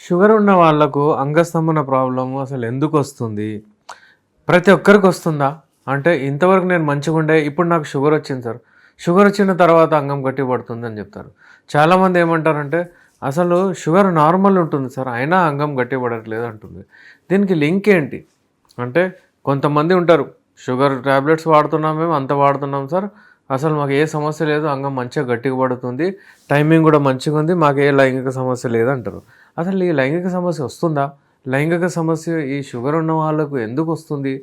Sugar ఉన్న వాళ్ళకు అంగస్తంభన problem అసలు ఎందుకు వస్తుంది? ప్రతి ఒక్కరికి వస్తుందా? అంటే ఇంతవరకు నేను మంచిగుండే ఇప్పుడు నాకు షుగర్ వచ్చింది సార్. షుగర్ వచ్చిన తర్వాత అంగం గట్టి పడుతుంది అని చెప్తారు. చాలామంది ఏమంటారంటే అసలు షుగర్ నార్మల్ ఉంటుంది సార్, అయినా అంగం గట్టి పడట్లేదు అంటుంది. దీనికి లింక్ ఏంటి? అంటే కొంతమంది ఉంటారు, షుగర్ టాబ్లెట్స్ వాడుతున్నాం, మేము అంత వాడుతున్నాం సార్, అసలు మాకు ఏ సమస్య లేదు, అంగం మంచిగా గట్టిగా పడుతుంది, టైమింగ్ కూడా మంచిగా ఉంది, మాకు ఏ లైంగిక సమస్య లేదంటారు. అసలు ఈ లైంగిక సమస్య వస్తుందా? లైంగిక సమస్య ఈ షుగర్ ఉన్న వాళ్ళకు ఎందుకు వస్తుంది?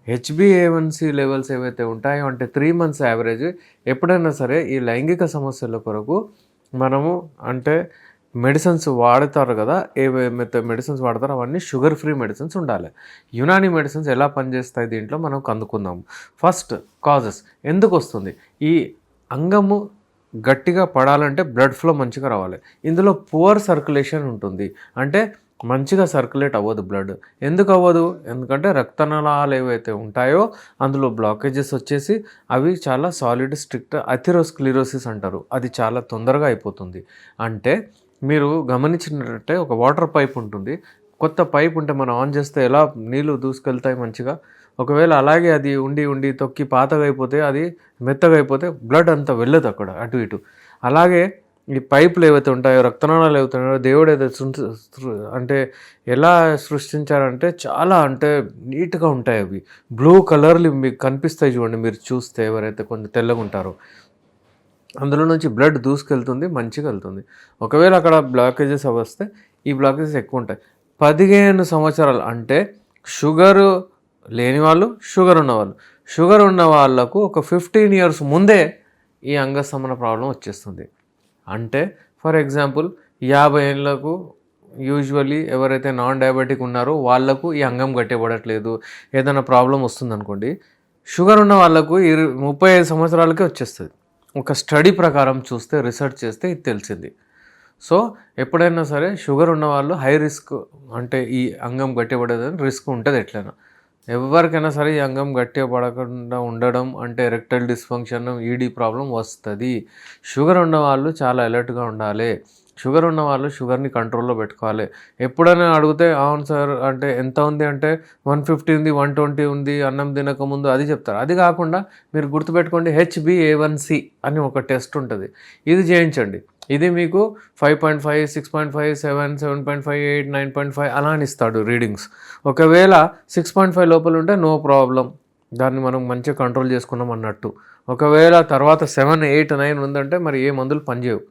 హెచ్బిఏవన్సి లెవెల్స్ ఏవైతే ఉంటాయో అంటే 3 months యావరేజ్ ఎప్పుడైనా సరే ఈ లైంగిక సమస్యల కొరకు మనము అంటే మెడిసిన్స్ వాడతారు కదా, ఏవైతే మెడిసిన్స్ వాడతారో అవన్నీ షుగర్ ఫ్రీ మెడిసిన్స్ ఉండాలి. యునాని మెడిసిన్స్ ఎలా పనిచేస్తాయి దీంట్లో మనం కనుక్కుందాం. ఫస్ట్ కాజెస్ ఎందుకు వస్తుంది? ఈ అంగము గట్టిగా పడాలంటే బ్లడ్ ఫ్లో మంచిగా రావాలి. ఇందులో పువర్ సర్క్యులేషన్ ఉంటుంది, అంటే మంచిగా సర్క్యులేట్ అవ్వదు బ్లడ్. ఎందుకు అవ్వదు? ఎందుకంటే రక్తనాళాలు ఏవైతే ఉంటాయో అందులో బ్లాకేజెస్ వచ్చేసి అవి చాలా సాలిడ్ స్ట్రిక్ట్ అథెరోస్క్లిరోసిస్ అంటారు, అది చాలా తొందరగా అయిపోతుంది. అంటే మీరు గమనించినట్టే ఒక వాటర్ పైప్ ఉంటుంది, కొత్త పైప్ ఉంటే మనం ఆన్ చేస్తే ఎలా నీళ్ళు దూసుకెళ్తాయి మంచిగా, ఒకవేళ అలాగే అది ఉండి ఉండి తొక్కి పాతగా అయిపోతే, అది మెత్తగా అయిపోతే బ్లడ్ అంతా వెళ్ళదు అక్కడ అటు ఇటు. అలాగే ఈ పైపులు ఏవైతే ఉంటాయో, రక్తనాళాలు ఏవైతే ఉన్నాయో, దేవుడు ఏదైతే అంటే ఎలా సృష్టించారంటే చాలా అంటే నీట్గా ఉంటాయి. అవి బ్లూ కలర్లు మీకు కనిపిస్తాయి చూడండి, మీరు చూస్తే ఎవరైతే కొంచెం తెల్లగా ఉంటారో అందులో నుంచి బ్లడ్ దూసుకెళ్తుంది, మంచిగా వెళ్తుంది. ఒకవేళ అక్కడ బ్లాకేజెస్ వస్తే ఈ బ్లాకేజెస్ ఎక్కువ ఉంటాయి. 15 సంవత్సరాలు అంటే షుగరు లేని వాళ్ళు, షుగర్ ఉన్న వాళ్ళకు ఒక 15 years ముందే ఈ అంగస్తంభన ప్రాబ్లం వచ్చేస్తుంది. అంటే ఫర్ ఎగ్జాంపుల్ 50 ఏళ్ళకు యూజువల్లీ ఎవరైతే నాన్ డయాబెటిక్ ఉన్నారో వాళ్ళకు ఈ అంగం గట్టిపడట్లేదు, ఏదైనా ప్రాబ్లం వస్తుందనుకోండి, షుగర్ ఉన్న వాళ్ళకు 35 సంవత్సరాలకే వచ్చేస్తుంది. ఒక స్టడీ ప్రకారం చూస్తే, రీసెర్చ్ చేస్తే ఇది తెలిసింది. సో ఎప్పుడైనా సరే షుగర్ ఉన్న వాళ్ళు హై రిస్క్, అంటే ఈ అంగం గట్టిపడేదని రిస్క్ ఉంటుంది. ఎట్లయినా ఎవరికైనా సరే ఈ అంగం గట్టిగా పడకుండా ఉండడం అంటే ఎరెక్టైల్ డిస్ఫంక్షన్, ఈడీ ప్రాబ్లం వస్తుంది. షుగర్ ఉన్న వాళ్ళు చాలా అలర్ట్గా ఉండాలి. షుగర్ ఉన్న వాళ్ళు షుగర్ని కంట్రోల్లో పెట్టుకోవాలి. ఎప్పుడైనా అడిగితే అవును సార్ అంటే ఎంత ఉంది అంటే 150 ఉంది, 120 ఉంది, అన్నం తినకముందు అది చెప్తారు. అది కాకుండా మీరు గుర్తుపెట్టుకోండి, హెచ్బిఏవన్సి అని ఒక టెస్ట్ ఉంటుంది, ఇది చేయించండి. ఇది మీకు 5.5, 6.5, 7, 7.5, 8, 9.5 అలా అని ఇస్తాడు రీడింగ్స్. ఒకవేళ 6.5 లోపల ఉంటే నో ప్రాబ్లం, దాన్ని మనం మంచిగా కంట్రోల్ చేసుకున్నాం అన్నట్టు. ఒకవేళ తర్వాత 7, 8, 9 ఉందంటే మరి ఏ మందులు పనిచేయవు.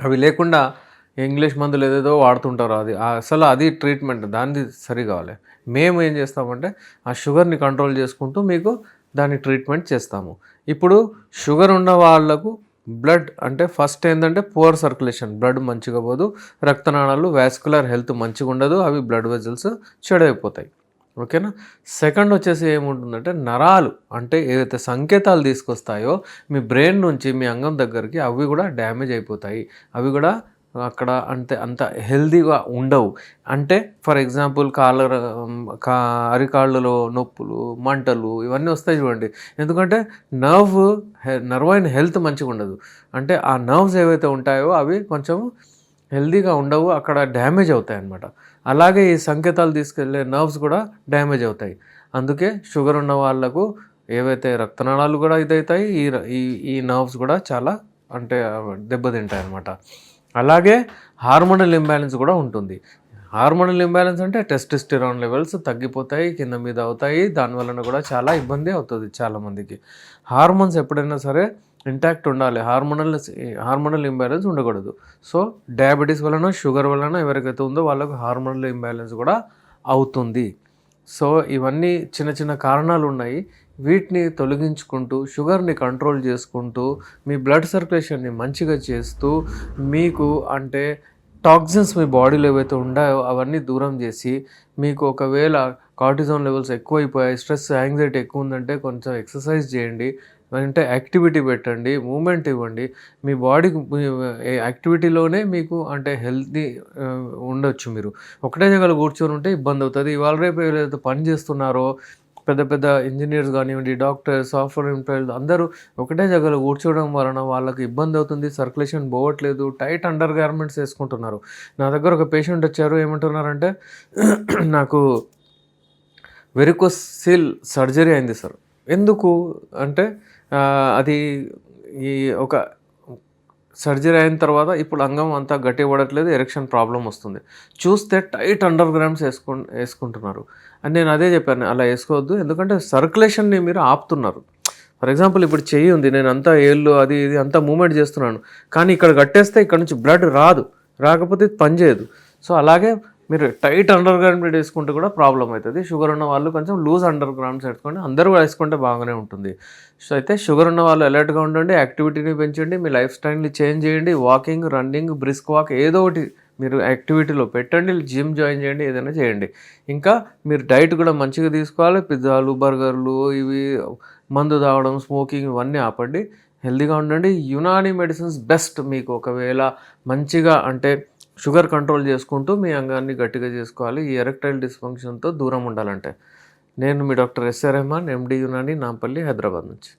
అవి లేకుండా ఇంగ్లీష్ మందులు ఏదేదో వాడుతుంటారు, అది ట్రీట్మెంట్ దాన్ని సరి కావాలి. మేము ఏం చేస్తామంటే ఆ షుగర్ని కంట్రోల్ చేసుకుంటూ మీకు దాన్ని ట్రీట్మెంట్ చేస్తాము. ఇప్పుడు షుగర్ ఉన్న వాళ్ళకు బ్లడ్ అంటే ఫస్ట్ ఏంటంటే పువర్ సర్క్యులేషన్, బ్లడ్ మంచిగా పోదు, రక్తనాళాలు వాస్కులర్ హెల్త్ మంచిగా ఉండదు, అవి బ్లడ్ వెజల్స్ చెడైపోతాయి. ఓకేనా. సెకండ్ వచ్చేసి ఏముంటుందంటే నరాలు, అంటే ఏదైతే సంకేతాలు తీసుకొస్తాయో మీ బ్రెయిన్ నుంచి మీ అంగం దగ్గరికి, అవి కూడా డ్యామేజ్ అయిపోతాయి, అవి కూడా అక్కడ అంత హెల్దీగా ఉండవు. అంటే ఫర్ ఎగ్జాంపుల్ అరికాళ్ళలో నొప్పులు, మంటలు ఇవన్నీ వస్తాయి చూడండి. ఎందుకంటే నర్వైన్ హెల్త్ మంచిగా ఉండదు, అంటే ఆ నర్వ్స్ ఏవైతే ఉంటాయో అవి కొంచెం హెల్దీగా ఉండవు, అక్కడ డ్యామేజ్ అవుతాయి అన్నమాట. అలాగే ఈ సంకేతాలు తీసుకెళ్లే నర్వ్స్ కూడా డ్యామేజ్ అవుతాయి. అందుకే షుగర్ ఉన్న వాళ్ళకు ఏవైతే రక్తనాళాలు కూడా ఇదవుతాయి, ఈ నర్వ్స్ కూడా చాలా అంటే దెబ్బతింటాయి అన్నమాట. అలాగే హార్మోనల్ ఇంబ్యాలెన్స్ కూడా ఉంటుంది. హార్మోనల్ ఇంబ్యాలెన్స్ అంటే టెస్టోస్టెరాన్ లెవెల్స్ తగ్గిపోతాయి, కింద మీద అవుతాయి, దానివలన కూడా చాలా ఇబ్బంది అవుతుంది చాలామందికి. హార్మోన్స్ ఎప్పుడైనా సరే ఇంటాక్ట్ ఉండాలి, హార్మోనల్ ఇంబ్యాలెన్స్ ఉండకూడదు. సో డయాబెటీస్ వలన, షుగర్ వలన ఎవరికైతే ఉందో వాళ్ళకు హార్మోనల్ ఇంబ్యాలెన్స్ కూడా అవుతుంది. సో ఇవన్నీ చిన్న చిన్న కారణాలు ఉన్నాయి. వీటిని తొలగించుకుంటూ, షుగర్ని కంట్రోల్ చేసుకుంటూ, మీ బ్లడ్ సర్క్యులేషన్ని మంచిగా చేస్తూ, మీకు అంటే టాక్సిన్స్ మీ బాడీలో ఏవైతే ఉన్నాయో అవన్నీ దూరం చేసి, మీకు ఒకవేళ కార్టిజాన్ లెవెల్స్ ఎక్కువైపోయాయి, స్ట్రెస్, యాంగ్జైటీ ఎక్కువ ఉందంటే కొంచెం ఎక్సర్సైజ్ చేయండి, అంటే యాక్టివిటీ పెట్టండి, మూమెంట్ ఇవ్వండి. మీ బాడీకి యాక్టివిటీలోనే మీకు అంటే హెల్తీ ఉండొచ్చు. మీరు ఒకటే జగలు కూర్చొని ఉంటే ఇబ్బంది అవుతుంది. ఇవాళ రేపు ఏదైతే పని చేస్తున్నారో పెద్ద పెద్ద ఇంజనీర్స్ కానివ్వండి, డాక్టర్స్, సాఫ్ట్వేర్ ఎంప్లాయీలు అందరూ ఒకటే జగలో కూర్చోవడం వలన వాళ్ళకి ఇబ్బంది అవుతుంది. సర్క్యులేషన్ పోవట్లేదు. టైట్ అండర్ గార్మెంట్స్ వేసుకుంటున్నారు. నా దగ్గర ఒక పేషెంట్ వచ్చారు. ఏమంటున్నారంటే నాకు వెరికోసిల్ సర్జరీ అయింది సార్. ఎందుకు అంటే అది ఈ ఒక సర్జరీ అయిన తర్వాత ఇప్పుడు అంగం అంతా గట్టి పడట్లేదు, ఎరెక్షన్ ప్రాబ్లం వస్తుంది. చూస్తే టైట్ అండర్ గ్రామ్స్ వేసుకుంటున్నారు. అని నేను అదే చెప్పాను, అలా వేసుకోవద్దు. ఎందుకంటే సర్క్యులేషన్ని మీరు ఆపుతున్నారు. ఫర్ ఎగ్జాంపుల్ ఇప్పుడు చెయ్యి ఉంది, నేను అంతా ఏళ్ళు అది ఇది అంతా మూమెంట్ చేస్తున్నాను, కానీ ఇక్కడ కట్టేస్తే ఇక్కడ నుంచి బ్లడ్ రాకపోతే ఇది పనిచేయదు. సో అలాగే మీరు టైట్ అండర్ గ్రామ్స్ వేసుకుంటే కూడా ప్రాబ్లం అవుతుంది. షుగర్ ఉన్న వాళ్ళు కొంచెం లూజ్ అండర్ గ్రామ్స్ వేసుకోండి. అందరూ వేసుకుంటే బాగానే ఉంటుంది. సో అయితే షుగర్ ఉన్న వాళ్ళు అలర్ట్గా ఉండండి, యాక్టివిటీని పెంచండి, మీ లైఫ్ స్టైల్ని చేంజ్ చేయండి. వాకింగ్, రన్నింగ్, బ్రిస్క్ వాక్ ఏదో ఒకటి మీరు యాక్టివిటీలో పెట్టండి. జిమ్ జాయిన్ చేయండి, ఏదైనా చేయండి. ఇంకా మీరు డైట్ కూడా మంచిగా తీసుకోవాలి. పిజ్జాలు, బర్గర్లు, ఇవి మందు తాగడం, స్మోకింగ్ ఇవన్నీ ఆపండి. హెల్తీగా ఉండండి. Unani medicines best. మీకు ఒకవేళ మంచిగా అంటే షుగర్ కంట్రోల్ చేసుకుంటూ మీ అంగాన్ని గట్టిగా చేసుకోవాలి, ఈ ఎరెక్టైల్ డిస్ఫంక్షన్తో దూరం ఉండాలంటే. నేను మీ డాక్టర్ ఎస్ఆర్ రెహమాన్, ఎండి యునాని, నాంపల్లి, హైదరాబాద్ నుంచి.